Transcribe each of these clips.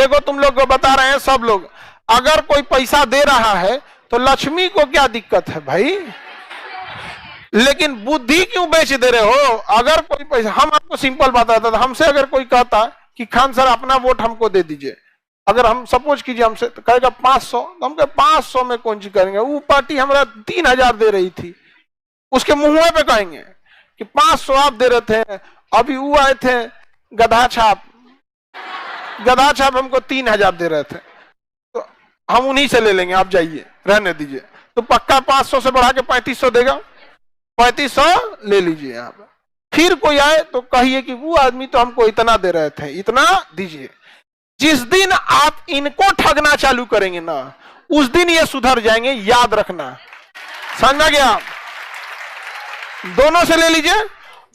देखो तुम लोग को बता रहे हैं सब लोग, अगर कोई पैसा दे रहा है तो लक्ष्मी को क्या दिक्कत है भाई, लेकिन बुद्धि क्यों बेच दे रहे हो। अगर कोई पैसा, हम आपको सिंपल बताता था, हमसे अगर कोई कहता कि खान सर अपना वोट हमको दे दीजिए, अगर हम सपोज कीजिए हमसे तो कहेगा 500, तो हम कहे 500 में कौन सी करेंगे, वो पार्टी हमारा 3000 दे रही थी, उसके मुंह पे कहेंगे कि 500 आप दे रहे थे, अभी वो आए थे गधा छाप हमको 3000 दे रहे थे, तो हम उन्हीं से ले लेंगे, आप जाइए रहने दीजिए। तो पक्का 500 से बढ़ा के 3500 देगा, 3500 ले लीजिए आप। फिर कोई आए तो कहिए कि वो आदमी तो हमको इतना दे रहे थे, इतना दीजिए। जिस दिन आप इनको ठगना चालू करेंगे ना, उस दिन ये सुधर जाएंगे, याद रखना, समझा गया। दोनों से ले लीजिए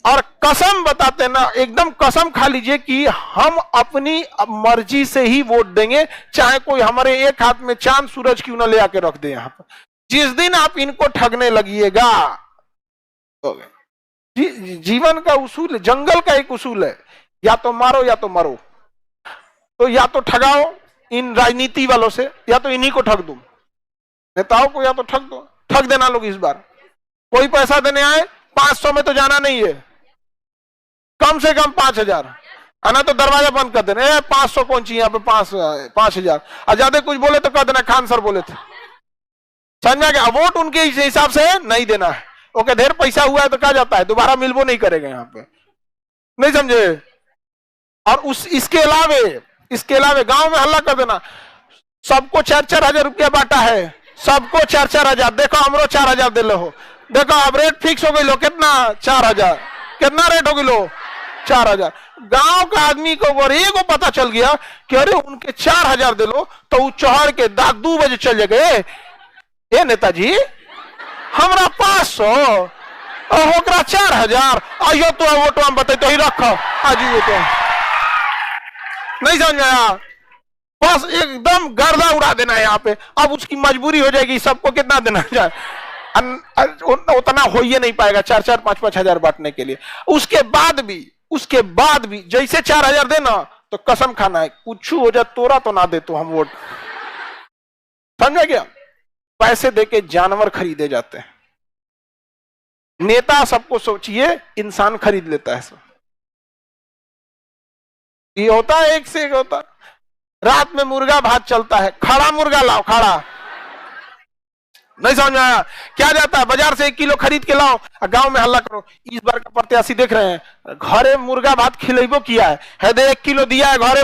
और कसम बताते ना, एकदम कसम खा लीजिए कि हम अपनी मर्जी से ही वोट देंगे, चाहे कोई हमारे एक हाथ में चांद सूरज क्यों ना ले आके रख दे यहां पर। जिस दिन आप इनको ठगने लगिएगा, तो जीवन का उसूल, जंगल का एक उसूल है, या तो मारो या तो मरो। तो या तो ठगाओ इन राजनीति वालों से, या तो इन्हीं को ठग दो, नेताओं को या तो ठग दो। ठग देना लोग इस बार, कोई पैसा देने आए 500 में तो जाना नहीं है, कम से कम 5000, ना तो दरवाजा बंद कर देना, 500 कौन चाहिए यहाँ पे, 5000। और ज्यादा कुछ बोले तो कह देना खान सर बोले थे, समझा गया। वोट उनके हिसाब से नहीं देना है, ओके ढेर पैसा हुआ है तो कहा जाता है दोबारा मिलबो नहीं करेगा यहाँ पे, नहीं समझे। और इसके अलावे गांव में हल्ला कर देना, सबको 4-4 हजार रुपया बांटा है, सबको 4-4 हजार, देखो हमरो 4000 दे लो, देखो अब रेट फिक्स हो गई लो, कितना 4000, कितना रेट हो गई लो 4000। गांव का आदमी को गरीब को पता चल गया कि अरे उनके 4000 दे लो, तो वो चढ़ के 2 बजे चले गए, ए नेताजी हमरा 500 और 4000, आइयो तो वोट हम बता तो ही रखो आज ये तो नहीं समझ आया, बस एकदम गर्दा उड़ा देना है यहाँ पे। अब उसकी मजबूरी हो जाएगी, सबको कितना देना जाए, उतना हो ही नहीं पाएगा 4-4, 5-5 हजार बांटने के लिए। उसके बाद भी जैसे 4000 देना तो कसम खाना है, कुछ हो जाए तोरा तो ना दे तो हम वोट, समझा गया। पैसे देके जानवर खरीदे जाते हैं, नेता सबको सोचिए इंसान खरीद लेता है सब, ये होता है, एक से एक होता। रात में मुर्गा भात चलता है, खड़ा मुर्गा लाओ, खड़ा, नहीं समझ में आया, क्या जाता है बाजार से 1 किलो खरीद के लाओ, गांव में हल्ला करो। इस बार का प्रत्याशी देख रहे हैं, घरे मुर्गा भात खिलेबो किया है, 1 किलो दिया है घरे